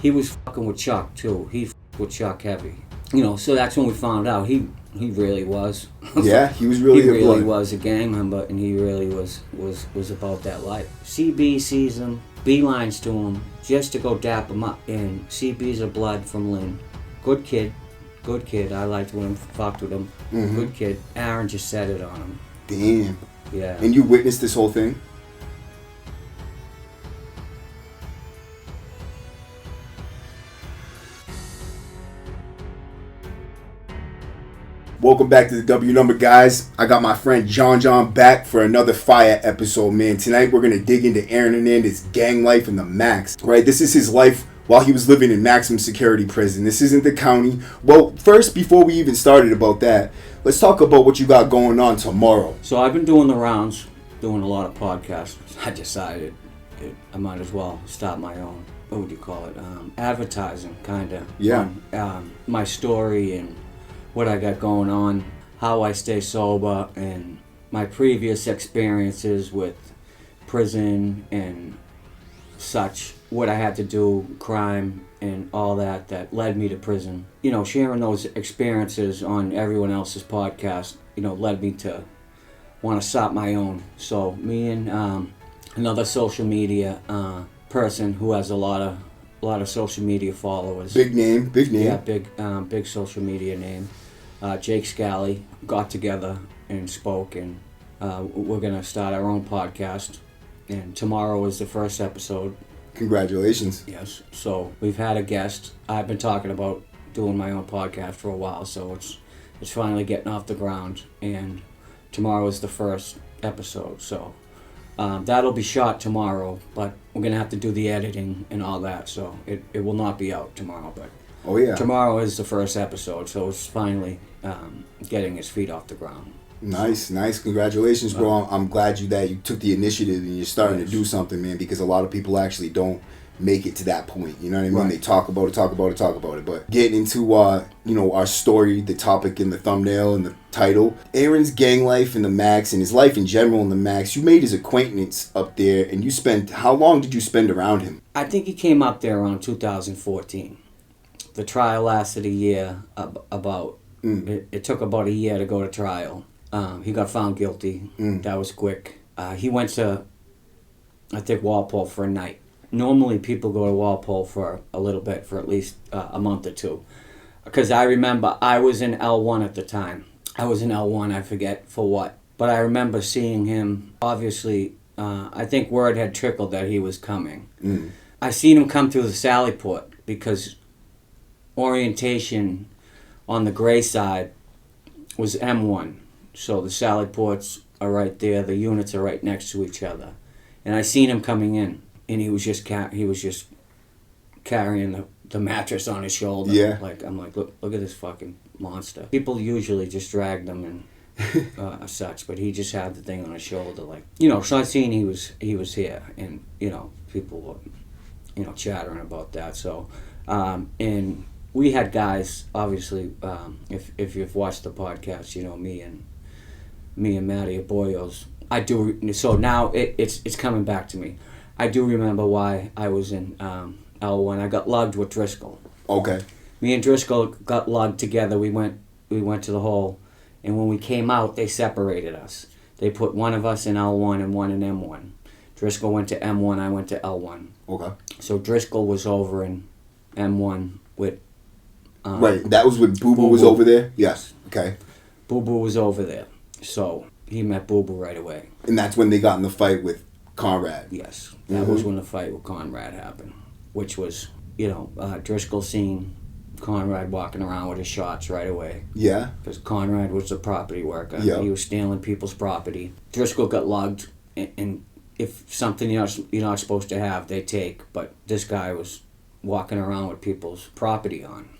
He was fucking with Chuck too. He fucked with Chuck heavy. You know, so that's when we found out he really was. Yeah, he was really he a really blood. was a gang member, and he really was about that life. CB sees him, beelines to him, just to go dap him up. And CB's a blood from Lynn. Good kid. I liked when I fucked with him. Mm-hmm. Good kid. Aaron just set it on him. Damn. Yeah. And you witnessed this whole thing? Welcome back to the W Number, guys. I got my friend John back for another fire episode, man. Tonight we're going to dig into Aaron Hernandez's gang life in the Max. Right, this is his life while he was living in maximum security prison. This isn't the county. Well, first, before we even started about that, let's talk about what you got going on tomorrow. So I've been doing the rounds, doing a lot of podcasts. I decided I might as well start my own, what would you call it, advertising, kind of. Yeah. My story and what I got going on, how I stay sober, and my previous experiences with prison and such, what I had to do, crime and all that led me to prison. You know, sharing those experiences on everyone else's podcast, you know, led me to want to start my own. So me and another social media person who has a lot of social media followers. Big name. Yeah, big social media name. Jake Scally got together and spoke, and we're gonna start our own podcast. And tomorrow is the first episode. Congratulations. Yes. So we've had a guest. I've been talking about doing my own podcast for a while, so it's finally getting off the ground. And tomorrow is the first episode. So that'll be shot tomorrow, but we're gonna have to do the editing and all that. So it will not be out tomorrow, but. Oh, yeah. Tomorrow is the first episode, so it's finally getting his feet off the ground. Nice. Congratulations, bro. I'm glad that you took the initiative and you're starting to do something, man, because a lot of people actually don't make it to that point. You know what I mean? Right. They talk about it. But getting into, our story, the topic in the thumbnail and the title, Aaron's gang life in the Max and his life in general in the Max, you made his acquaintance up there, and how long did you spend around him? I think he came up there around 2014. The trial lasted a year, it took about a year to go to trial. He got found guilty. That was quick. He went to, I think, Walpole for a night. Normally people go to Walpole for a little bit, for at least a month or two. Because I remember I was in L1 at the time. I forget for what. But I remember seeing him, obviously, I think word had trickled that he was coming. I seen him come through the Sallyport because orientation on the gray side was M1. So the Sallyports are right there, the units are right next to each other. And I seen him coming in, and he was just carrying the mattress on his shoulder. Yeah. I'm like, look at this fucking monster. People usually just drag them and such, but he just had the thing on his shoulder, so I seen he was here, and people were chattering about that. So and we had guys, obviously, if you've watched the podcast, me and Matty Aboyos. I do. So now it's coming back to me. I do remember why I was in L1. I got lugged with Driscoll. Okay. Me and Driscoll got lugged together. We went to the hole, and when we came out, they separated us. They put one of us in L1 and one in M1. Driscoll went to M1. I went to L1. Okay. So Driscoll was over in M1 with. Right, that was when Boo Boo was over there? Yes, okay. Boo Boo was over there, so he met Boo Boo right away. And that's when they got in the fight with Conrad? Yes, that was when the fight with Conrad happened, which was, Driscoll seen Conrad walking around with his shots right away. Yeah. Because Conrad was a property worker. Yeah. He was stealing people's property. Driscoll got lugged, and if something you're not supposed to have, they take, but this guy was walking around with people's property on.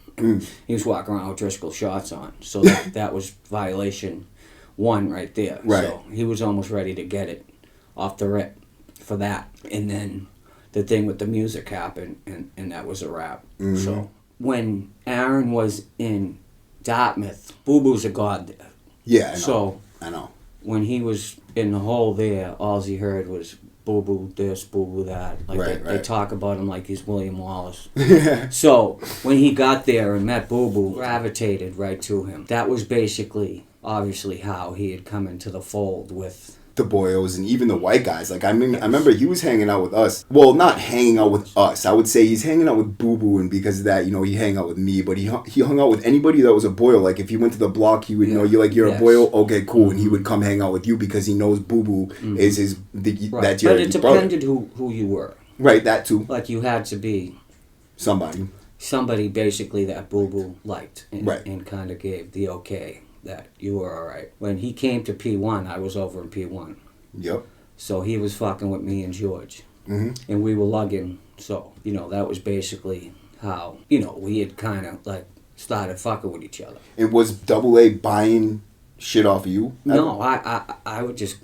He was walking around with Driscoll shots on. So that was violation 1 right there. Right. So he was almost ready to get it off the rip for that. And then the thing with the music happened, and that was a wrap. So when Aaron was in Dartmouth, Boo Boo's a god there. Yeah, I know. So I know. When he was in the hole there, all he heard was boo boo this, boo boo that. Like they talk about him like he's William Wallace. So when he got there and met Boo Boo, gravitated right to him. That was basically, obviously, how he had come into the fold with the boyos and even the white guys. Like, I mean, I remember he was hanging out with us. Well, not hanging out with us. I would say he's hanging out with Boo Boo, and because of that, you know, he hang out with me. But he hung out with anybody that was a boyo. Like, if he went to the block, he would know you're a boyo. Okay, cool. And he would come hang out with you because he knows Boo Boo is his. That's your. But it depended who you were. Right, that too. Like, you had to be somebody basically that Boo Boo liked and kind of gave the okay that you were all right. When he came to P1, I was over in P1. Yep. So he was fucking with me and George. Mm-hmm. And we were lugging. So, you know, that was basically how, you know, we had kind of, like, started fucking with each other. And was Double A buying shit off of you? No, I would just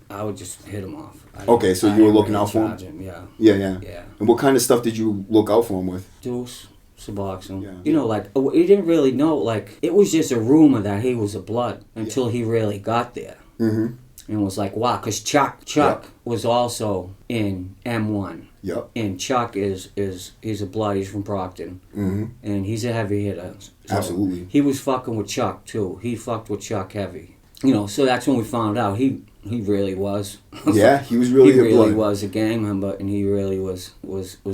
hit him off. Okay, so you were looking out for him? Yeah. And what kind of stuff did you look out for him with? Deuce. Suboxone. Yeah. You know, like, he didn't really know, like, it was just a rumor that he was a blood until he really got there. Mm-hmm. And was like, wow, because Chuck was also in M1. Yep. And Chuck he's a blood, he's from Brockton. Mm-hmm. And he's a heavy hitter. So absolutely. He was fucking with Chuck, too. He fucked with Chuck heavy. You know, so that's when we found out he really was. Yeah, he was really he really blood. was a gang member, and he really was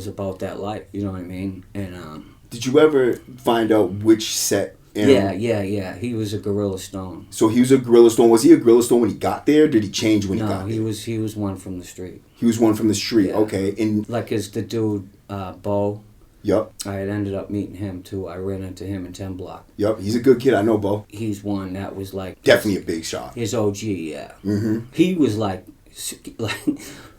about that life. You know what I mean? And did you ever find out which set? Yeah. He was a Gorilla Stone. So he was a Gorilla Stone. Was he a Gorilla Stone when he got there? Did he change when he got there? No, he was one from the street. He was one from the street. Yeah. Okay, and like the dude Bo. Yep. I had ended up meeting him too. I ran into him in 10 Block. Yep, he's a good kid. I know Bo. He's one that was like definitely a big shot. His OG, yeah. Mm-hmm. He was like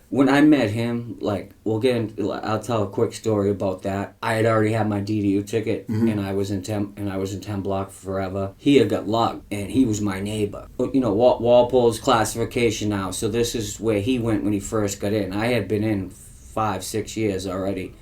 when I met him, like, I'll tell a quick story about that. I had already had my DDU ticket, and I was in 10 Block forever. He had got logged, and he was my neighbor. You know, Walpole's classification now, so this is where he went when he first got in. I had been in 5-6 years already,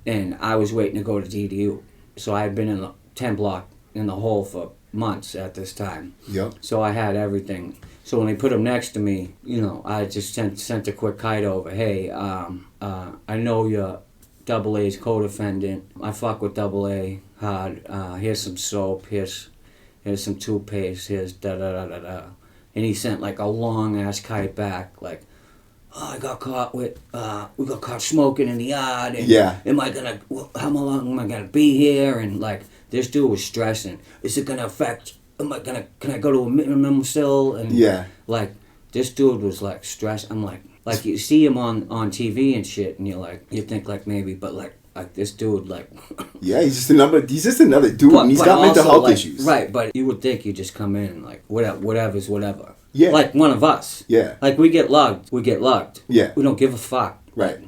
and I was waiting to go to DDU. So I had been in the 10 Block in the hole for months at this time. Yep. So I had everything. So when they put him next to me, you know, I just sent a quick kite over. Hey, I know you're Double A's co-defendant. I fuck with Double A hard. Here's some soap. Here's some toothpaste. Here's da-da-da-da-da. And he sent like a long-ass kite back, like, oh, I got caught with, we got caught smoking in the yard. And how long am I going to be here? And like, this dude was stressing. Is it going to affect... can I go to a minimum still? And like, this dude was like stressed. I'm like you see him on TV and shit, and you think like maybe, but like this dude like. Yeah, he's just another dude, and he's got mental health issues. Right, but you would think you just come in and like whatever's whatever. Yeah. Like one of us. Yeah. Like we get lugged. Yeah. We don't give a fuck. Right.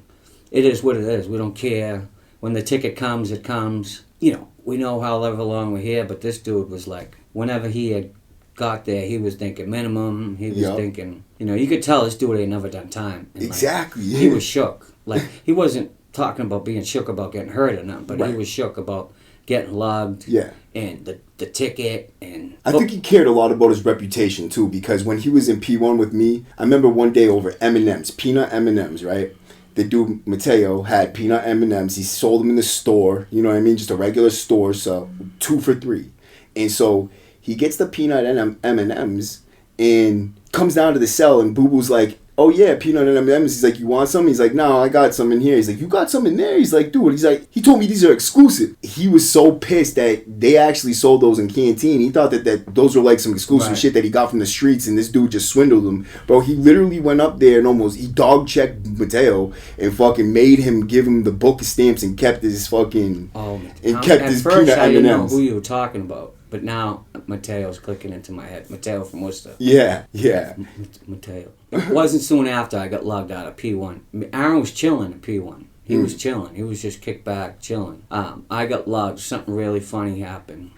It is what it is. We don't care. When the ticket comes, it comes. You know, we know however long we're here, but this dude was like, whenever he had got there, he was thinking minimum. He was thinking, you know, you could tell this dude ain't never done time. And exactly. Like, he was shook. Like, he wasn't talking about being shook about getting hurt or nothing, but he was shook about getting lugged. Yeah. And the ticket and... I think he cared a lot about his reputation, too, because when he was in P1 with me, I remember one day over M&M's, peanut M&M's, right? The dude, Mateo, had peanut M&M's. He sold them in the store, you know what I mean? Just a regular store, so 2 for $3. And so he gets the peanut M&M's and comes down to the cell, and Boo Boo's like, oh yeah, peanut M&M's. He's like, you want some? He's like, no, I got some in here. He's like, you got some in there? He's like, dude, he told me these are exclusive. He was so pissed that they actually sold those in Canteen. He thought that those were like some exclusive shit that he got from the streets, and this dude just swindled him. Bro, he literally went up there and he dog checked Mateo and fucking made him give him the book of stamps and kept his fucking his peanut M&M's. I didn't know who you were talking about. But now Mateo's clicking into my head. Mateo from Worcester. Yeah. Mateo. It wasn't soon after I got lugged out of P1. Aaron was chilling at P1. He was chilling. He was just kicked back, chilling. I got lugged. Something really funny happened.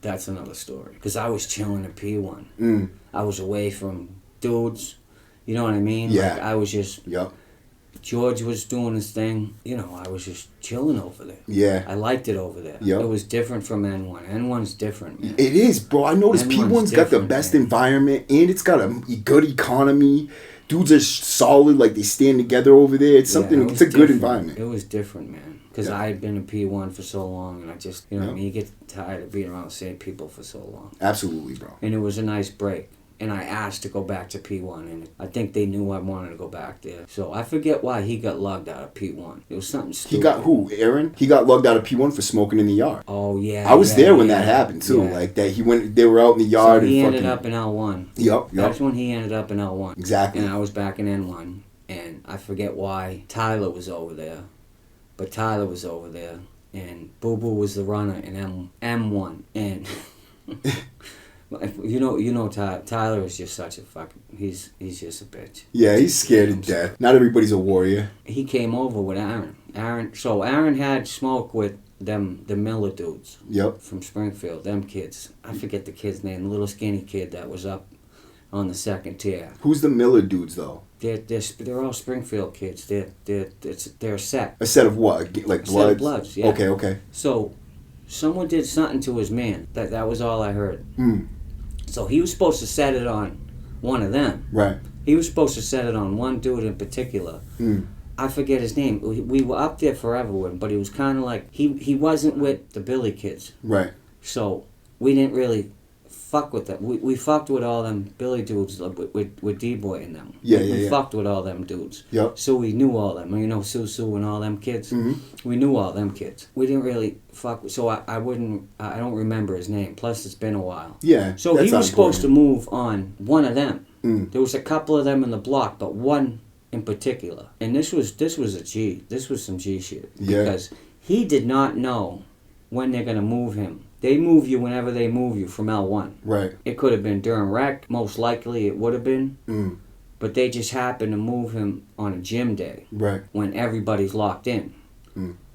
That's another story. Because I was chilling at P1. I was away from dudes. You know what I mean? Yeah. Like, I was just... Yep. George was doing his thing. You know, I was just chilling over there. Yeah. I liked it over there. Yep. It was different from N1. N1's different, man. It is, bro. I noticed P1's got the best environment, and it's got a good economy. dudes are solid, like they stand together over there. It's something. It's a good environment. It was different, man. Because I had been in P1 for so long, and I just, what I mean, you get tired of being around the same people for so long. Absolutely, bro. And it was a nice break. And I asked to go back to P1, and I think they knew I wanted to go back there. So I forget why he got lugged out of P1. It was something stupid. He got who? Aaron? He got lugged out of P1 for smoking in the yard. Oh, yeah. I was there when that happened, too. Yeah. Like, that he went, they were out in the yard. So he ended up in L1. Yep. That's when he ended up in L1. Exactly. And I was back in N1. And I forget why Tyler was over there. But Tyler was over there. And Boo Boo was the runner in M1. And... You know, Tyler is just such a fucking. He's just a bitch. Yeah, he's scared to death. Not everybody's a warrior. He came over with Aaron. So Aaron had smoke with the Miller dudes. Yep. From Springfield, them kids. I forget the kid's name. The little skinny kid that was up on the second tier. Who's the Miller dudes though? They're all Springfield kids. They're a set. A set of what? Like bloods? Set of bloods. Yeah. Okay. So, someone did something to his man. That was all I heard. So he was supposed to set it on one of them. Right. He was supposed to set it on one dude in particular. I forget his name. We were up there forever with him, but he was kind of like, he wasn't with the Billy kids. Right. So we didn't really fuck with them. We fucked with all them Billy dudes with D-Boy and them. We fucked with all them dudes. Yep. So we knew all them. You know, Sue and all them kids. We knew all them kids. We didn't really fuck with, so I don't remember his name. Plus, it's been a while. Yeah. So he was supposed to move on one of them. There was a couple of them in the block, but one in particular. And this was a G. This was some G shit. Yeah. Because he did not know when they're going to move him. They move you whenever they move you from L1. Right. It could have been during rec. Most likely it would have been. But they just happened to move him on a gym day. Right. When everybody's locked in.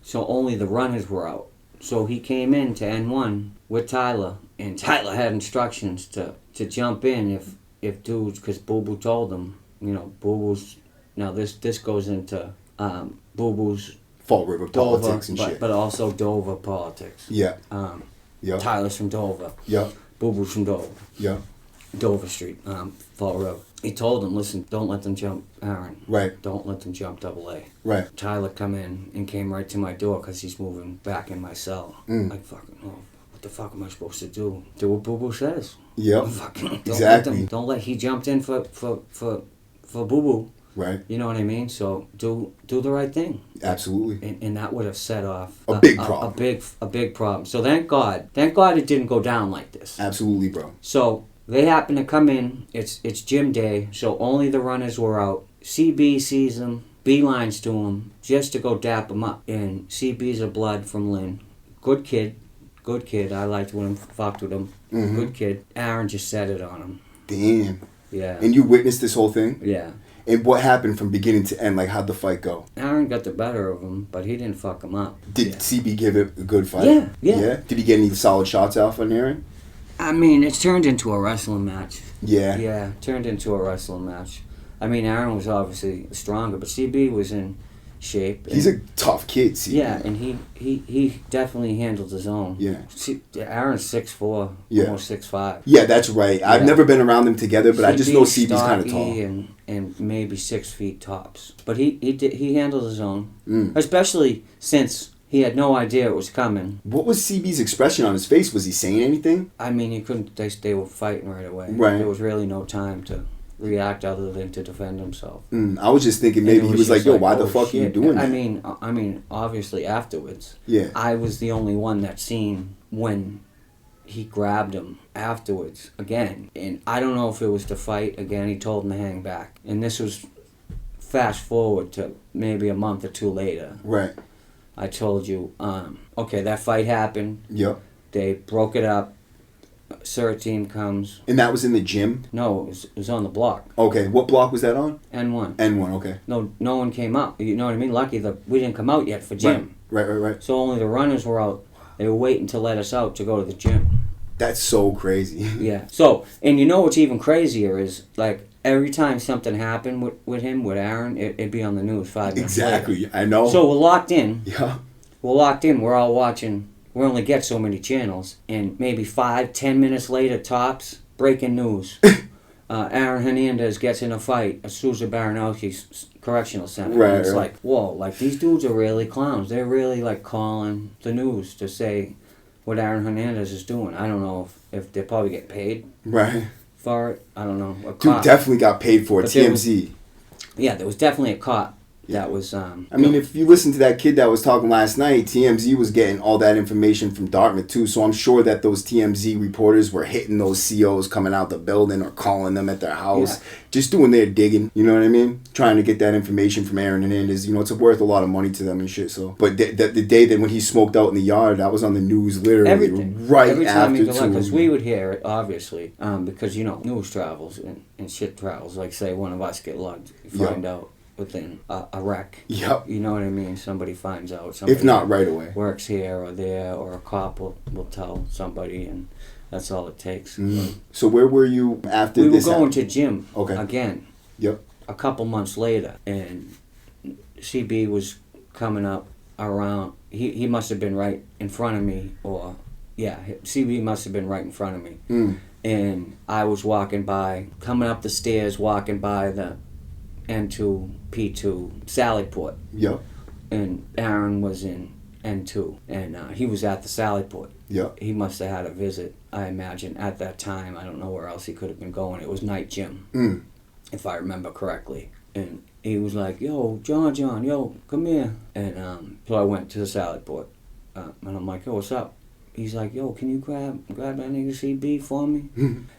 So only the runners were out. So he came in to N1 with Tyler. And Tyler had instructions to jump in if dudes, because Boo Boo told them, you know, Boo Boo's, now this goes into Boo Boo's Fall River Dover, politics and shit. But also Dover politics. Yeah. Yep. Tyler's from Dover. Yep. Boo Boo's from Dover. Yep. Dover Street, Fall Road. He told them, listen, don't let them jump Aaron. Right. Don't let them jump AA. Right. Tyler come in and came right to my door because he's moving back in my cell. Like, fucking, what the fuck am I supposed to do? Do what Boo Boo says. Yep. Exactly. Don't let he jumped in for Boo Boo. Right. You know what I mean? So do the right thing. Absolutely. And that would have set off a big problem. A big problem. So thank God it didn't go down like this. Absolutely, bro. So they happen to come in. It's gym day. So only the runners were out. CB sees them, beelines to him just to go dap him up. And CB's a blood from Lynn. Good kid. I liked him. Fucked with him. Good kid. Aaron just set it on him. Damn. Yeah. And you witnessed this whole thing? Yeah. And what happened from beginning to end? Like, how'd the fight go? Aaron got the better of him, but he didn't fuck him up. Did CB give it a good fight? Yeah. Did he get any solid shots out on Aaron? I mean, it's turned into a wrestling match. Yeah. Yeah, turned into a wrestling match. I mean, Aaron was obviously stronger, but CB was in shape. He's a tough kid, CB. Yeah, and he definitely handled his own. Yeah. Aaron's 6'4", almost 6'5". Yeah, that's right. I've never been around them together, but I just know CB's kind of tall. And maybe 6 feet tops. But he handled his own, especially since he had no idea it was coming. What was CB's expression on his face? Was he saying anything? I mean, he couldn't. They were fighting right away. Right. There was really no time to react other than to defend himself. I was just thinking maybe he was like, yo, why the fuck are you doing that? I mean, obviously afterwards. Yeah. I was the only one that seen when he grabbed him afterwards again. And I don't know if it was to fight again. He told him to hang back. And this was fast forward to maybe a month or two later. Right. I told you, okay, that fight happened. Yep. They broke it up. CERT team comes. And that was in the gym? No, it was on the block. Okay, what block was that on? N1. N1, okay. No one came up. You know what I mean? Lucky that we didn't come out yet for gym. Right. So only the runners were out. They were waiting to let us out to go to the gym. That's so crazy. Yeah. So, and you know what's even crazier is, like, every time something happened with him, with Aaron, it'd be on the news 5 minutes Exactly, later. I know. So we're locked in. Yeah. We're locked in. We're all watching. We only get so many channels. And maybe 5-10 minutes later, tops, breaking news. Aaron Hernandez gets in a fight at Sousa Baranowski's correctional center. Right, And it's right. like, whoa, like these dudes are really clowns. They're really like calling the news to say what Aaron Hernandez is doing. I don't know if they probably get paid Right. for it. I don't know. A Dude cop. definitely got paid for it. But there TMZ. Yeah, there was definitely a cop Yeah. that was. I mean, if you listen to that kid that was talking last night, TMZ was getting all that information from Dartmouth too. So I'm sure that those TMZ reporters were hitting those COs coming out the building or calling them at their house, just doing their digging. You know what I mean? Trying to get that information from Aaron Hernandez. You know, it's worth a lot of money to them and shit. So, but the day that when he smoked out in the yard, that was on the news literally everything. right Every time after you go, because too. we would hear it obviously, because news travels and shit travels. Like say one of us get lugged, you find out within a wreck. Yep. You know what I mean? Somebody finds out. Somebody If not right away. works here or there, or a cop will tell somebody, and that's all it takes. So where were you after We were this? going to gym Okay. again. Yep. A couple months later, and CB was coming up around. He must have been right in front of me, or CB must have been right in front of me. And I was coming up the stairs, walking by the N2, P2, Sallyport. Yep. And Aaron was in N2, and he was at the Sallyport. Yep. He must have had a visit, I imagine, at that time. I don't know where else he could have been going. It was night gym, if I remember correctly. And he was like, yo, John, yo, come here. And so I went to the Sallyport, and I'm like, yo, what's up? He's like, yo, can you grab that nigga CB for me?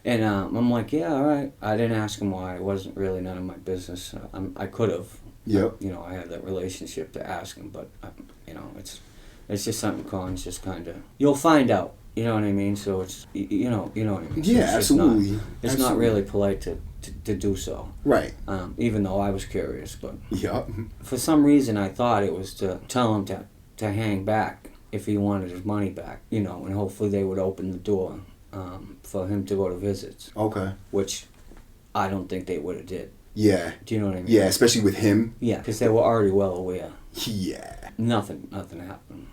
And I'm like, yeah, all right. I didn't ask him why. It wasn't really none of my business. I could have. Yep. I had that relationship to ask him, but, it's just something Colin's just kind of... You'll find out. You know what I mean? So it's... You know what I mean? So Yeah, it's absolutely. It's not really polite to do so. Right. Even though I was curious, but... Yep. For some reason, I thought it was to tell him to hang back if he wanted his money back, and hopefully they would open the door for him to go to visits. Okay. Which I don't think they would have did. Yeah. Do you know what I mean? Yeah, especially with him. Yeah, because they were already well aware. Yeah. Nothing happened.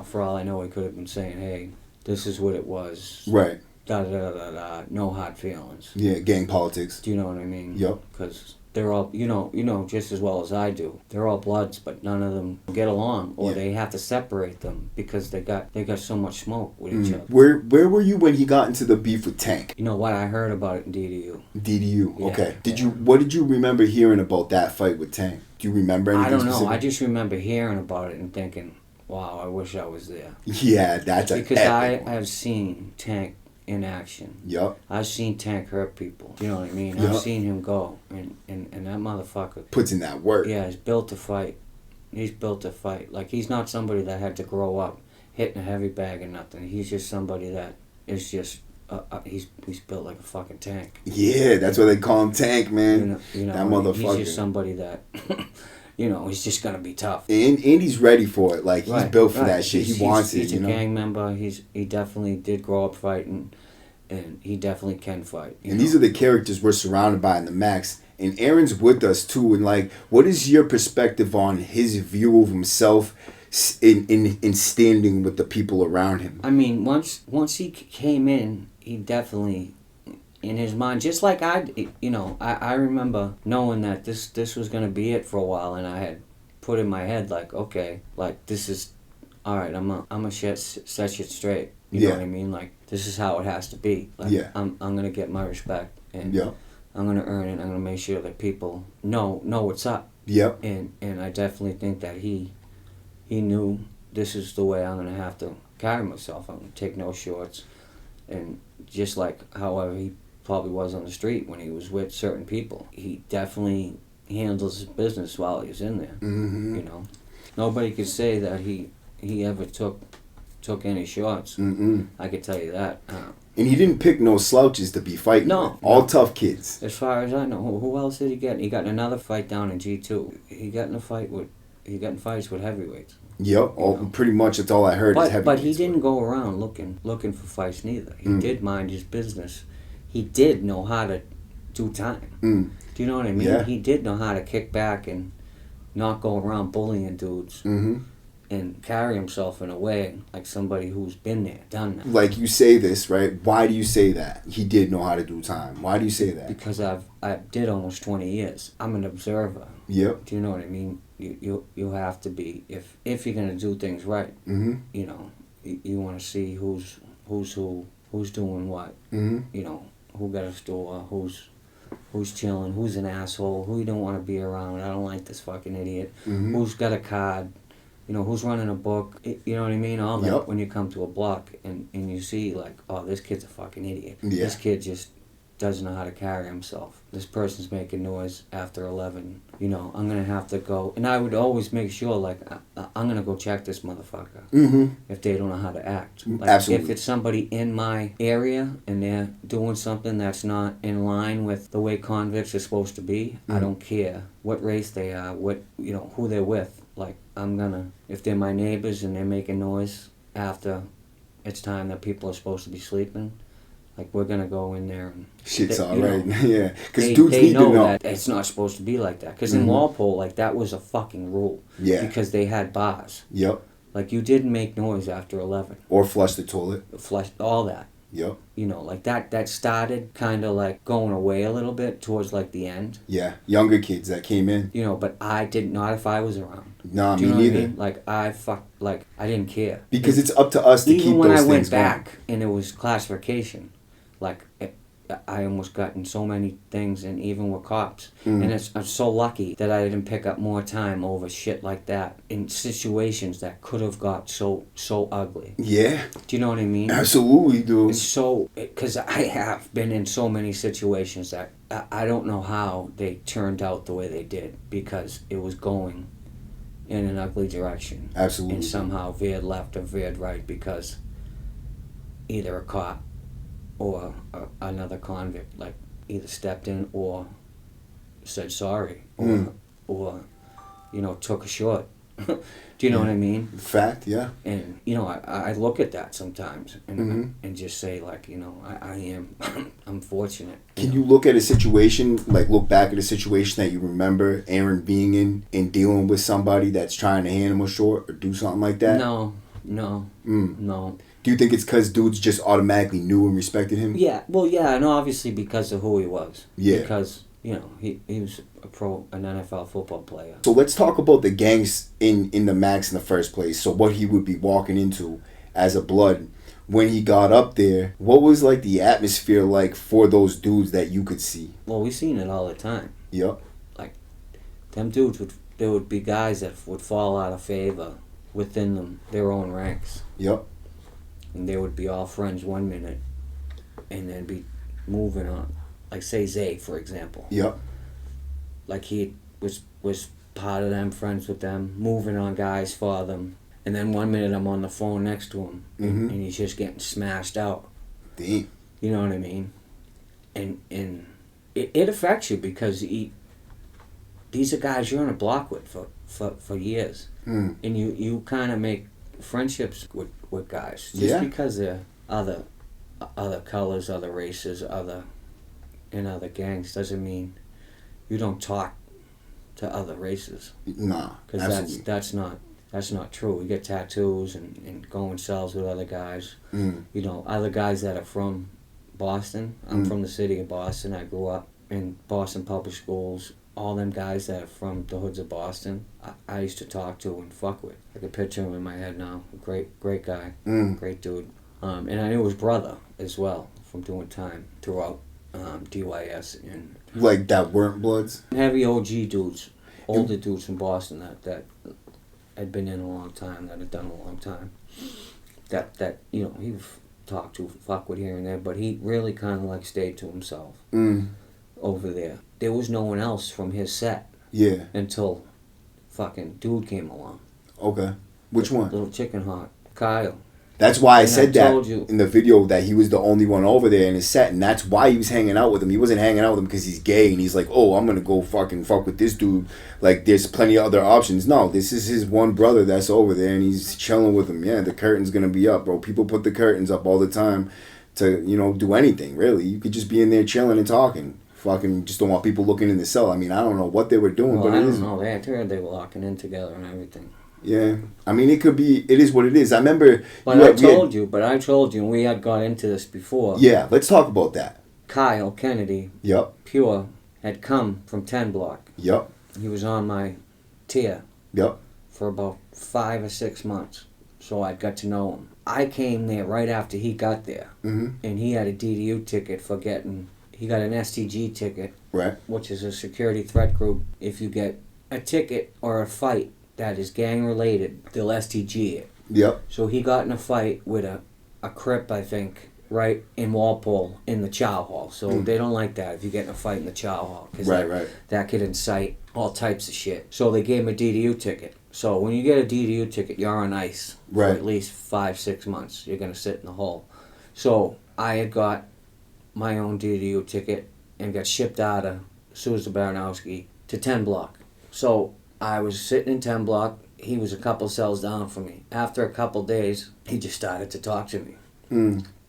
For all I know, he could have been saying, hey, this is what it was. Right. Da-da-da-da-da, no hard feelings. Yeah, gang politics. Do you know what I mean? Yep. Because they're all, you know just as well as I do. They're all bloods, but none of them get along, or they have to separate them because they got so much smoke with each other. Where were you when he got into the beef with Tank? You know what? I heard about it in DDU. DDU. Yeah, Okay. What did you remember hearing about that fight with Tank? Do you remember anything I don't know. specific? I just remember hearing about it and thinking, wow, I wish I was there. Yeah, that's because epic I have seen Tank in action. Yup. I've seen Tank hurt people. You know what I mean? Yep. I've seen him go, and that motherfucker puts in that work. Yeah, he's built to fight. He's built to fight. Like, he's not somebody that had to grow up hitting a heavy bag or nothing. He's just somebody that is just he's built like a fucking tank. Yeah, that's why they call him Tank, man. That motherfucker. He's just somebody that he's just gonna be tough. And he's ready for it. Like, he's built for that shit. He wants it. He's a gang member. He definitely did grow up fighting, and he definitely can fight. And these are the characters we're surrounded by in the Max. And Aaron's with us too. And like, what is your perspective on his view of himself in standing with the people around him? I mean, once he came in, he definitely, in his mind, just like I remember knowing that this was gonna be it for a while, and I had put in my head like, okay, like this is, all right, I'm a set shit straight. You know what I mean? Like, this is how it has to be. Like, I'm gonna get my respect, and I'm gonna earn it. I'm gonna make sure that people know what's up. Yep. And I definitely think that he knew this is the way I'm gonna have to carry myself. I'm gonna take no shorts, and just like however he probably was on the street when he was with certain people, he definitely handles his business while he was in there. Mm-hmm. Nobody could say that he ever took any shorts. Mm-mm. I could tell you that. And he didn't pick no slouches to be fighting with. All tough kids. As far as I know, who else did he get? He got in another fight down in G2. He got in fights with heavyweights. Yep, pretty much that's all I heard. But he didn't go around looking for fights neither. He did mind his business. He did know how to do time. Do you know what I mean? Yeah. He did know how to kick back and not go around bullying dudes. Mm-hmm. And carry himself in a way like somebody who's been there, done that. Like you say this, right? Why do you say that? He did know how to do time. Why do you say that? Because I did almost 20 years. I'm an observer. Yep. Do you know what I mean? You have to be, if you're gonna do things right. Mm-hmm. You know, you want to see who's doing what. Mm-hmm. You know, who got a store, who's chilling, who's an asshole, who you don't want to be around. I don't like this fucking idiot. Mm-hmm. Who's got a card, you know, who's running a book. You know what I mean? All that. Yep. When you come to a block and you see like, oh, this kid's a fucking idiot. Yeah. This kid just doesn't know how to carry himself. This person's making noise after 11. You know, I'm going to have to go. And I would always make sure, like, I'm going to go check this motherfucker. Mm-hmm. If they don't know how to act. Like, Absolutely. if it's somebody in my area and they're doing something that's not in line with the way convicts are supposed to be, I don't care what race they are, what, you know, who they're with. Like, I'm going to, if they're my neighbors and they're making noise after it's time that people are supposed to be sleeping, like, we're going to go in there and... Shit's they, alright. Yeah. Because they dudes need to know know. that it's not supposed to be like that. Because in Walpole, like, that was a fucking rule. Yeah. Because they had bars. Yep. Like, you didn't make noise after 11. Or flush the toilet. Flush, all that. Yep. You know, like, that started kind of, like, going away a little bit towards, like, the end. Yeah. Younger kids that came in. You know, but I did not if I was around. Nah, Do you me know neither. what I mean? Like, I didn't care. Because it's up to us to keep Even those when I things went going. back and it was classification, like, I almost got in so many things, and even with cops. And I'm so lucky that I didn't pick up more time over shit like that in situations that could have got so ugly. Yeah. Do you know what I mean? Absolutely, dude. It's so, because I have been in so many situations that I don't know how they turned out the way they did, because it was going in an ugly direction. Absolutely. And somehow veered left or veered right because either a cop or another convict, like, either stepped in or said sorry or you know, took a short. Do you know what I mean? Fact, yeah. And, you know, I look at that sometimes and just say, like, you know, I am, I'm fortunate. Can you look at a situation, like look back at a situation that you remember Aaron being in and dealing with somebody that's trying to hand him a short or do something like that? No. Do you think it's because dudes just automatically knew and respected him? Yeah, well, yeah, and obviously because of who he was. Yeah. Because, you know, he was an NFL football player. So let's talk about the gangs in the Max in the first place. So what he would be walking into as a blood. When he got up there, what was like the atmosphere like for those dudes that you could see? Well, we seen it all the time. Yep. Like, them dudes there would be guys that would fall out of favor within their own ranks. Yep. And they would be all friends 1 minute and then be moving on. Like, say Zay, for example. Yep. Like, he was part of them, friends with them, moving on guys for them. And then 1 minute I'm on the phone next to him and he's just getting smashed out. Damn. You know what I mean? And it affects you because these are guys you're on a block with for years. And you kind of make friendships with guys. Just because they're other colors, other races, other gangs doesn't mean you don't talk to other races. Nah, because that's not true. We get tattoos and go in cells with other guys. You know, other guys that are from Boston. I'm from the city of Boston. I grew up in Boston public schools. All them guys that are from the hoods of Boston, I used to talk to and fuck with. I could picture him in my head now. Great guy. Great dude. And I knew his brother as well from doing time throughout DYS. And like that weren't Bloods? heavy OG dudes. Older dudes from Boston that had been in a long time, that had done a long time. That you know, he talked to, fuck with here and there, but he really kind of like stayed to himself over there. There was no one else from his set. Yeah. Until fucking dude came along. Okay. Which one? Little Chicken Heart. Kyle. That's why I And said I that told you. in the video that he was the only one over there in his set, and that's why he was hanging out with him. He wasn't hanging out with him because he's gay and he's like, oh, I'm gonna go fucking fuck with this dude. Like, there's plenty of other options. No, this is his one brother that's over there and he's chilling with him. Yeah, the curtain's gonna be up, bro. People put the curtains up all the time to, you know, do anything, really. You could just be in there chilling and talking. Fucking just don't want people looking in the cell. I mean, I don't know what they were doing, Well, but I it don't is. know. I heard they were locking in together and everything. Yeah. I mean, it is what it is. I remember... But I told you, and we had got into this before. Yeah, let's talk about that. Kyle Kennedy, Yep. Pure, had come from 10 Block. Yep. He was on my tier. Yep. For about 5 or 6 months. So I got to know him. I came there right after he got there. Mm-hmm. And he had a DDU ticket for getting... He got an STG ticket. Right. Which is a security threat group. If you get a ticket or a fight that is gang related, they'll STG it. Yep. So he got in a fight with a Crip, I think, right in Walpole in the chow hall. So they don't like that if you get in a fight in the chow hall. Cause that could incite all types of shit. So they gave him a DDU ticket. So when you get a DDU ticket, you're on ice for at least 5-6 months. You're going to sit in the hole. So I had got my own DDU ticket and got shipped out of Susan Baranowski to 10 Block. So I was sitting in 10 Block. He was a couple cells down from me. After a couple days, he just started to talk to me.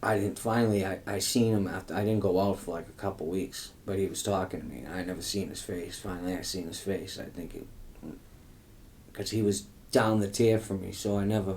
I seen him after. I didn't go out for like a couple weeks, but he was talking to me. I never seen his face. Finally, I seen his face. I think because he was down the tier from me, so I never,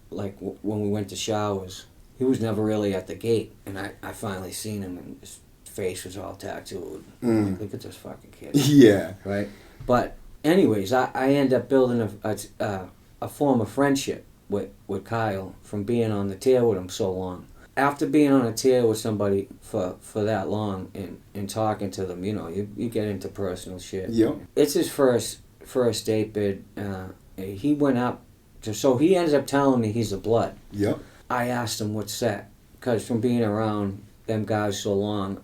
like when we went to showers, he was never really at the gate, and I finally seen him, and his face was all tattooed. Like, look at this fucking kid. Yeah. Right? But anyways, I ended up building a form of friendship with Kyle from being on the tier with him so long. After being on a tier with somebody for that long and talking to them, you get into personal shit. Yep. It's his first date bid. He went up, so he ends up telling me he's a blood. Yep. I asked him what set, because from being around them guys so long,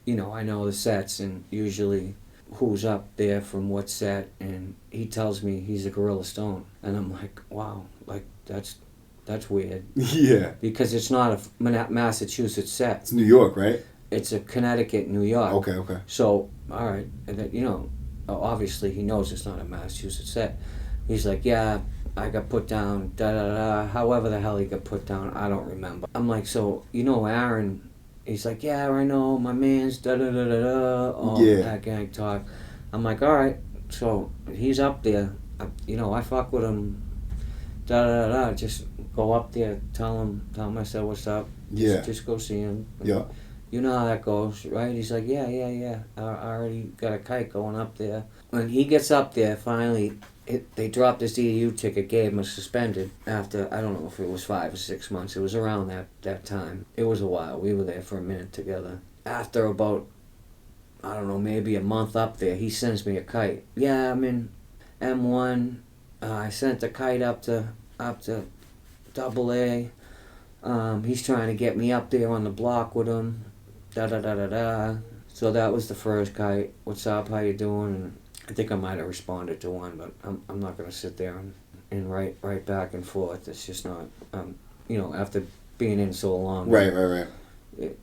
I know the sets and usually who's up there from what set, and he tells me he's a Gorilla Stone, and I'm like, wow, like that's weird. Yeah. Because it's not a Massachusetts set. It's New York, right? It's a Connecticut, New York. Okay. So, all right, and that, obviously he knows it's not a Massachusetts set. He's like, yeah, I got put down, da-da-da, however the hell he got put down, I don't remember. I'm like, so, Aaron, he's like, yeah, I know, my man's da-da-da-da-da, all that gang talk. I'm like, all right, so he's up there, I fuck with him, da-da-da-da, just go up there, tell him I said, what's up, just go see him. Yeah. You know how that goes, right? He's like, yeah. I already got a kite going up there. When he gets up there, finally, they dropped his DDU ticket, gave him a suspended after, I don't know if it was 5 or 6 months. It was around that time. It was a while. We were there for a minute together. After about, I don't know, maybe a month up there, he sends me a kite. Yeah, I'm in M1. I sent the kite up to AA. He's trying to get me up there on the block with him. Da-da-da-da-da. So that was the first kite. What's up? How you doing? And I think I might have responded to one, but I'm not going to sit there and write back and forth. It's just not, after being in so long. Right.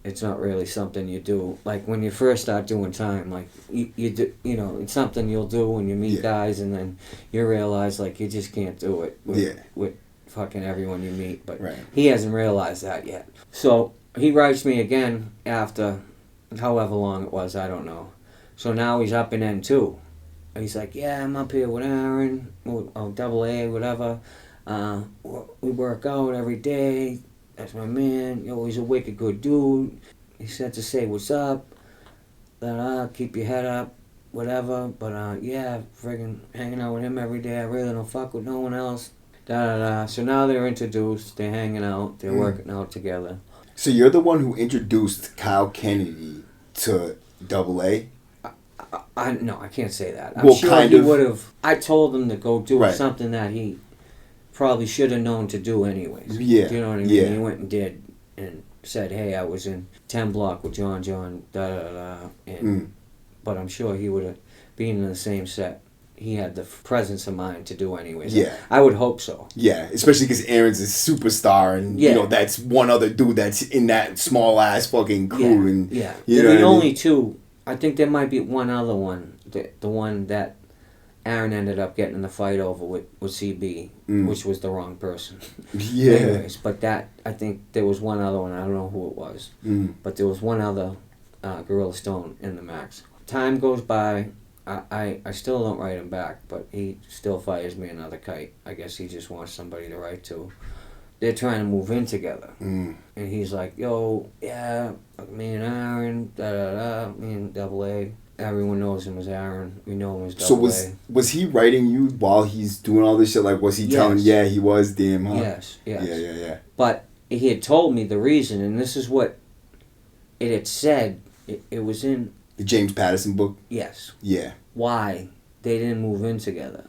It's not really something you do. Like when you first start doing time, like you do, it's something you'll do when you meet guys, and then you realize like you just can't do it with fucking everyone you meet. But he hasn't realized that yet. So he writes me again after however long it was, I don't know. So now he's up in N2. He's like, yeah, I'm up here with Aaron, or AA, whatever. We work out every day. That's my man. He's a wicked good dude. He said to say what's up. Keep your head up, whatever. But friggin' hanging out with him every day. I really don't fuck with no one else. So now they're introduced. They're hanging out. They're working out together. So you're the one who introduced Kyle Kennedy to AA? No, I can't say that. I'm sure he would have. I told him to go do something that he probably should have known to do anyways. Yeah. Do you know what I mean? Yeah. He went and did and said, hey, I was in 10 Block with John, but I'm sure he would have been in the same set. He had the presence of mind to do anyways. Yeah. I would hope so. Yeah, especially because Aaron's a superstar, and that's one other dude that's in that small ass fucking crew. And they're the only two. I think there might be one other one, the one that Aaron ended up getting in the fight over with CB, which was the wrong person. Yeah. Anyways, but I think there was one other one. I don't know who it was, but there was one other Gorilla Stone in the max. Time goes by. I still don't write him back, but he still fires me another kite. I guess he just wants somebody to write to. They're trying to move in together. And he's like, yo, yeah, me and Aaron, me and Double A. Everyone knows him as Aaron. We know him as Double A. So was he writing you while he's doing all this shit? Like, was he telling, yeah, he was, damn, huh? Yes. Yeah. But he had told me the reason, and this is what it had said. It was in... The James Patterson book? Yes. Yeah. Why they didn't move in together.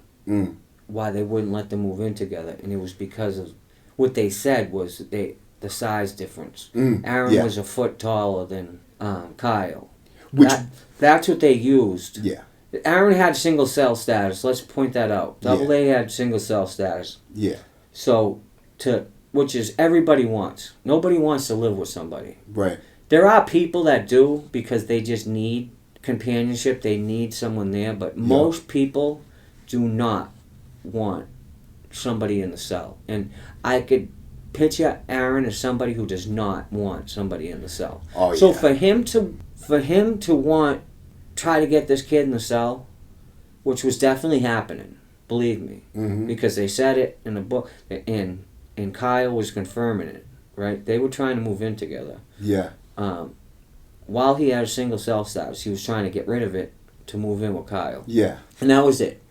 Why they wouldn't let them move in together. And it was because of... What they said was the size difference. Aaron was a foot taller than Kyle. That's what they used. Yeah. Aaron had single cell status. Let's point that out. Double A had single cell status. Yeah. So, which is everybody wants. Nobody wants to live with somebody. Right. There are people that do because they just need companionship. They need someone there. But most people do not want somebody in the cell. And I could picture Aaron as somebody who does not want somebody in the cell. Oh, so for him to try to get this kid in the cell, which was definitely happening, believe me, because they said it in the book, and Kyle was confirming it, right? They were trying to move in together. Yeah. While he had a single cell status, he was trying to get rid of it to move in with Kyle. Yeah. And that was it.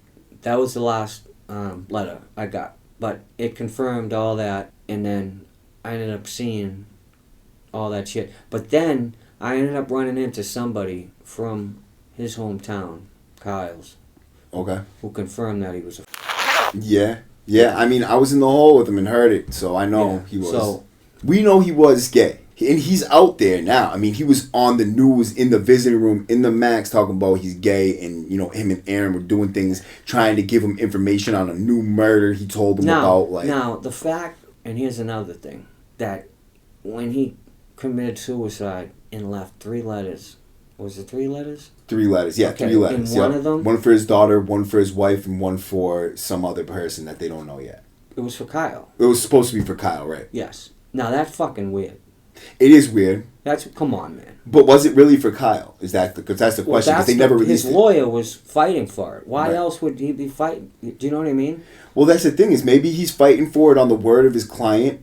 That was the last letter I got. But it confirmed all that, and then I ended up seeing all that shit. But then I ended up running into somebody from his hometown, Kyle's. Okay. Who confirmed that he was a... Yeah. I mean, I was in the hole with him and heard it, so I know he was. So, we know he was gay. And he's out there now. I mean, he was on the news, in the visiting room, in the Max, talking about he's gay, and, him and Aaron were doing things, trying to give him information on a new murder he told them about. Now, the fact, and here's another thing, that when he committed suicide and left 3 letters, was it 3 letters? 3 letters, yeah, okay. 3 letters. And one of them? One for his daughter, one for his wife, and one for some other person that they don't know yet. It was for Kyle. It was supposed to be for Kyle, right? Yes. Now, that's fucking weird. It is weird. Come on, man. But was it really for Kyle? Because that's the question. Because they never released it. His lawyer was fighting for it. Why else would he be fighting? Do you know what I mean? Well, that's the thing, is maybe he's fighting for it on the word of his client,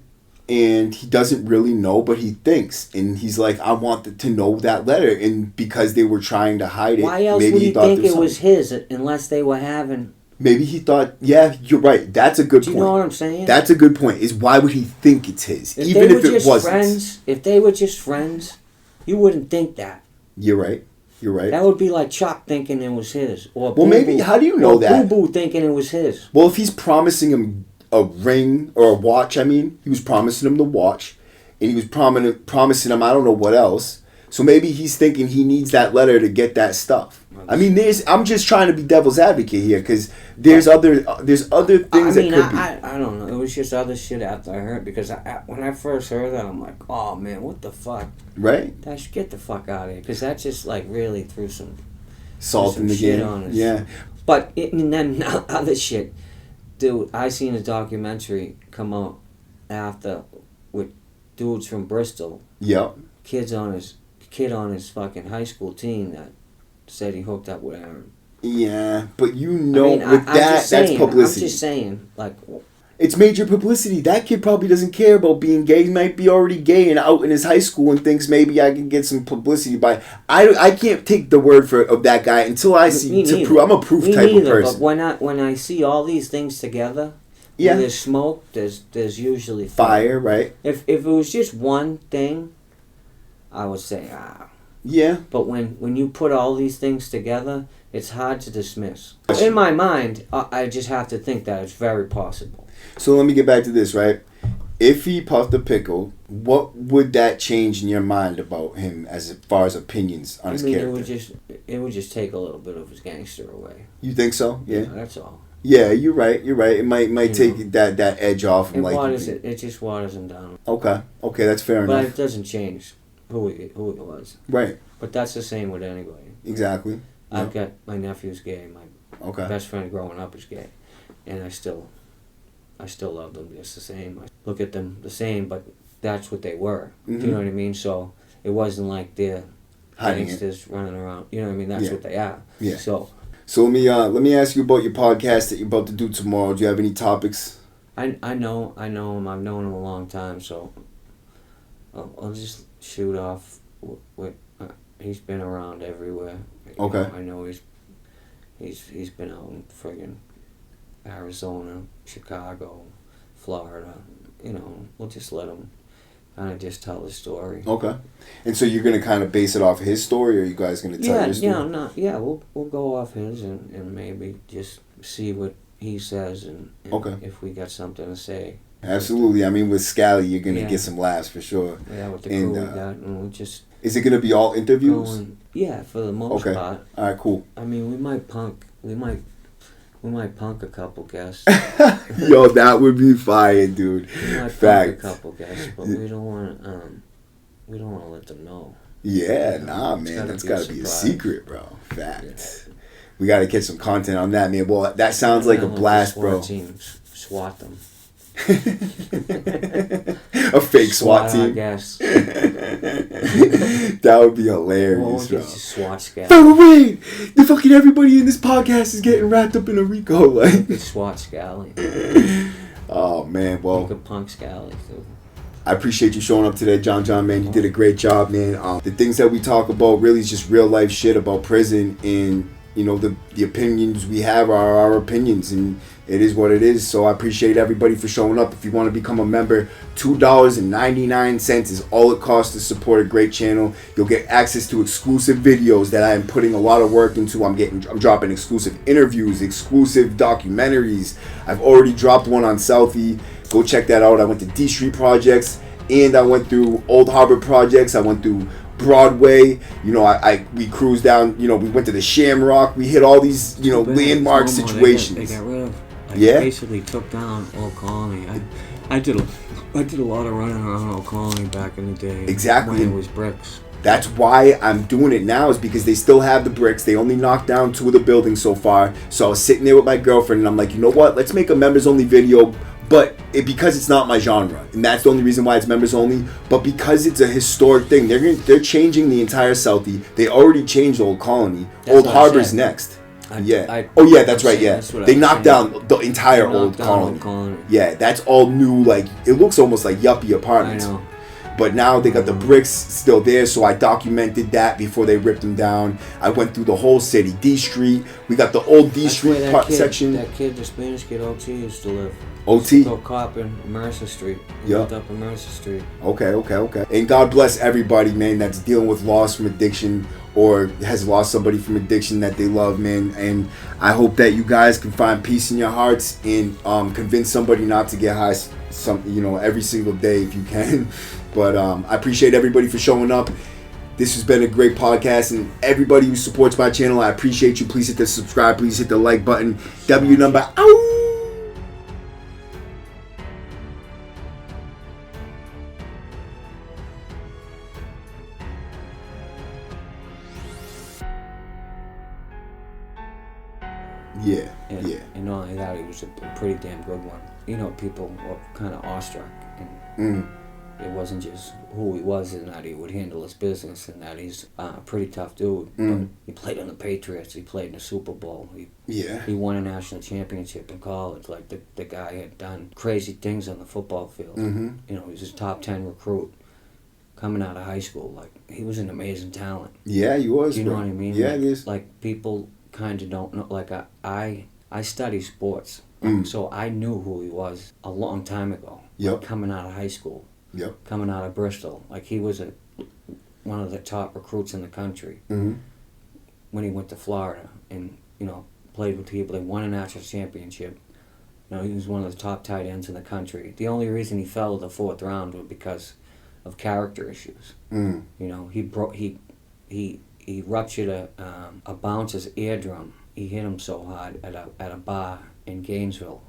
and he doesn't really know, but he thinks, and he's like, I want to know that letter, and because they were trying to hide it, why else maybe would he he thought think it was his unless they were having... Maybe he thought, yeah, you're right. That's a good point. Do you know what I'm saying? That's a good point. Is why would he think it's his, even if it wasn't? If they were just friends, you wouldn't think that. You're right. That would be like Chuck thinking it was his, or maybe. How do you know that? Boo Boo thinking it was his. Well, if he's promising him a ring or a watch, he was promising him the watch, and he was promising him I don't know what else. So maybe he's thinking he needs that letter to get that stuff. I mean, I'm just trying to be devil's advocate here, because there's other things that could be. I don't know. It was just other shit after I heard, because when I first heard that, I'm like, oh man, what the fuck? Right. Get the fuck out of here, because that just like really threw some salt in the shit game. On us. Yeah. But and then other shit, dude. I seen a documentary come out after with dudes from Bristol. Yep. Kid on his fucking high school team that said he hooked up with Aaron. Yeah, but that's publicity. I'm just saying, like... It's major publicity. That kid probably doesn't care about being gay. He might be already gay and out in his high school and thinks maybe I can get some publicity by... I can't take the word of that guy until I see... I'm a proof type of person. But when I see all these things together... Yeah. When there's smoke, there's usually fire, right? If it was just one thing, I would say, Yeah. But when you put all these things together, it's hard to dismiss. In my mind, I just have to think that it's very possible. So let me get back to this, right? If he puffed a pickle, what would that change in your mind about him as far as opinions on his character? It would just take a little bit of his gangster away. You think so? Yeah. That's all. Yeah, you're right. It might take that edge off him. It just waters him down. Okay, that's fair enough. But it doesn't change who he was. Right. But that's the same with anybody. Exactly. I've got my nephew's gay. My best friend growing up is gay, and I still love them just the same. I look at them the same, but that's what they were. Mm-hmm. Do you know what I mean? So it wasn't like they're gangsters running around. You know what I mean? That's what they are. Yeah. So let me ask you about your podcast that you're about to do tomorrow. Do you have any topics? I know him. I've known him a long time, so I'll just shoot off with he's been around everywhere. Okay. I know he's been out in friggin' Arizona, Chicago, Florida. We'll just let him kind of just tell his story. Okay. And so you're gonna kind of base it off his story, or are you guys gonna tell your story? We'll go off his and maybe just see what he says and okay. if we got something to say. Absolutely. I mean, with Scally, you're gonna get some laughs for sure. Yeah, with the crew we got, and we'll just. Is it gonna be all interviews? For the most part. All right, cool. I mean, we might punk a couple guests. Yo, that would be fire, dude. We might punk a couple guests, but we don't want to let them know. Yeah, nah, man, that's gotta be a secret, bro. Fact. Yeah. We gotta catch some content on that, man. Well, that sounds like a blast, bro. SWAT them. A fake SWAT team. I guess. That would be hilarious, bro. SWAT Scally. But wait, the fucking everybody in this podcast is getting wrapped up in a RICO, like. SWAT Scally. Oh man, well. You could punk Scally too. I appreciate you showing up today, John, man. You did a great job, man. The things that we talk about really is just real life shit about prison, and the opinions we have are our opinions, and it is what it is. So I appreciate everybody for showing up. If you want to become a member, $2.99 is all it costs to support a great channel. You'll get access to exclusive videos that I am putting a lot of work into. I'm dropping exclusive interviews, exclusive documentaries. I've already dropped one on Southie. Go check that out. I went to D Street Projects, and I went through Old Harbor Projects. I went through Broadway. We cruised down. We went to the Shamrock. We hit all these landmark situations. They got rid of. Yeah. Basically took down Old Colony. I did a lot of running around Old Colony back in the day. Exactly. When it was bricks. That's why I'm doing it now, is because they still have the bricks. They only knocked down 2 of the buildings so far. So I was sitting there with my girlfriend, and I'm like, you know what? Let's make a members only video. But because it's not my genre, and that's the only reason why it's members only. But because it's a historic thing, they're changing the entire Southie. They already changed Old Colony. Old Harbor's next. That's right. Yeah, they knocked down the entire Old Colony. Yeah, that's all new. Like, it looks almost like yuppie apartments. I know. But now they got the bricks still there, so I documented that before they ripped them down. I went through the whole city. D Street, we got the old D Street section. That kid, the Spanish kid, OT, used to live. OT? Go cop in Mercer Street. Yep. Lived up in Mercer Street. Okay. And God bless everybody, man, that's dealing with loss from addiction or has lost somebody from addiction that they love, man. And I hope that you guys can find peace in your hearts and convince somebody not to get high every single day if you can. But I appreciate everybody for showing up. This has been a great podcast, and everybody who supports my channel, I appreciate you. Please hit the subscribe. Please hit the like button. W number. Ow! Yeah. And not only that, he was a pretty damn good one. People were kind of awestruck. And it wasn't just who he was and that he would handle his business and that he's a pretty tough dude. But he played on the Patriots. He played in the Super Bowl. He won a national championship in college. Like, the guy had done crazy things on the football field. He was a top 10 recruit coming out of high school. Like, he was an amazing talent. Yeah, he was. Do you know what I mean? Yeah, it is. Like, people kind of don't know. Like, I study sports. So I knew who he was a long time ago. Yep. Like, coming out of high school. Yep. Coming out of Bristol. Like, he was one of the top recruits in the country when he went to Florida and, played with people. They won a national championship. He was one of the top tight ends in the country. The only reason he fell to the 4th round was because of character issues. He ruptured a bouncer's eardrum. He hit him so hard at a bar in Gainesville.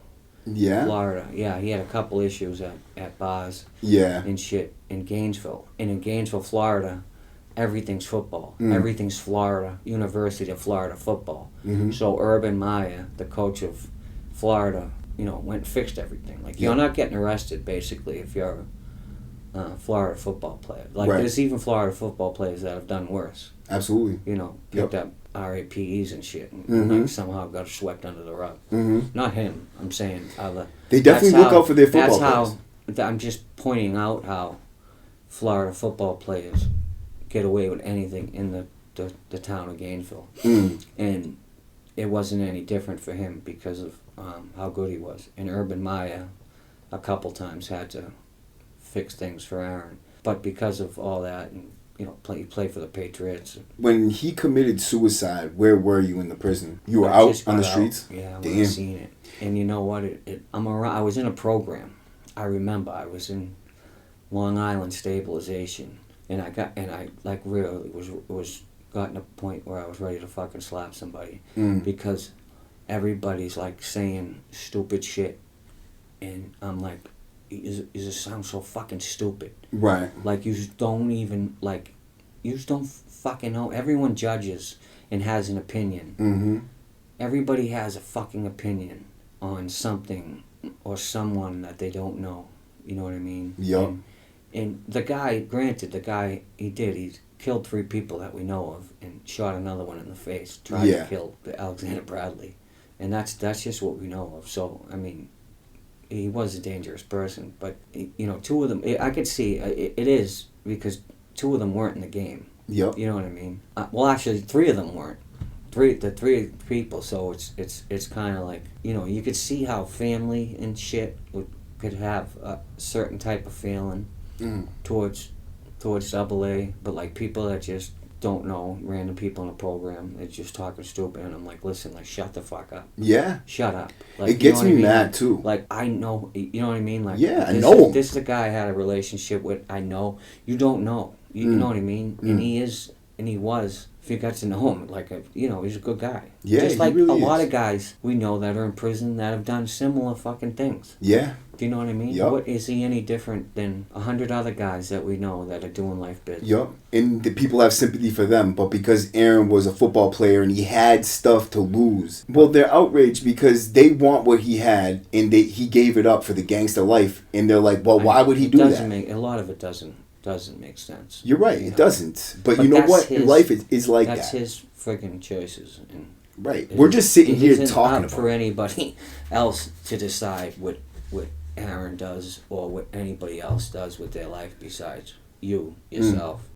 Yeah. Florida. Yeah, he had a couple issues at bars. Yeah. And shit in Gainesville. And in Gainesville, Florida, everything's football. Everything's Florida, University of Florida football. So Urban Meyer, the coach of Florida, went and fixed everything. Like, you're not getting arrested, basically, if you're a Florida football player. Like, there's even Florida football players that have done worse. Absolutely. Picked up RAPs and shit, and like somehow got swept under the rug. Not him. I'm saying other. They definitely look out for their football players. That's how. I'm just pointing out how Florida football players get away with anything in the town of Gainesville, and it wasn't any different for him because of how good he was. And Urban Meyer, a couple times had to fix things for Aaron, but because of all that, and play for the Patriots. When he committed suicide, where were you in the prison? You were out on the streets? Yeah, I seen it. And you know what? I was in a program. I remember I was in Long Island stabilization, and I like really was gotten a point where I was ready to fucking slap somebody because everybody's like saying stupid shit, and I'm like, this sounds so fucking stupid. Right. Like you just don't fucking know. Everyone judges and has an opinion. Everybody has a fucking opinion on something or someone that they don't know. You know what I mean? Yup. And the guy, he killed 3 people that we know of and shot another one in the face. Tried to kill Alexander Bradley. And that's just what we know of. So, I mean, he was a dangerous person. But, 2 of them, I could see, it is because 2 of them weren't in the game. Yep. You know what I mean? Well, actually, 3 of them weren't. The 3 people, so it's kind of like, you could see how family and shit could have a certain type of feeling towards AA, but like people that just don't know, random people in a program, they're just talking stupid, and I'm like, listen, like, shut the fuck up. Yeah. Shut up. Like, it gets me mad, too. Like, I know, you know what I mean? Like, yeah, I know him. This is the guy I had a relationship with, I know. You don't know. You know what I mean? And he was, if you got to know him, like, he's a good guy. Yeah, just like really a lot of guys we know that are in prison that have done similar fucking things. Yeah. Do you know what I mean? Yep. What is he any different than 100 other guys that we know that are doing life bits? Yup. And the people have sympathy for them, but because Aaron was a football player and he had stuff to lose, well, they're outraged because they want what he had, and he gave it up for the gangster life, and they're like, well, why would he do that? A lot of it doesn't make sense. You're right, it doesn't. But you know what? Life is like that. That's his friggin' choices. And right. We're just sitting here talking about for anybody else to decide what Aaron does or what anybody else does with their life besides you, yourself.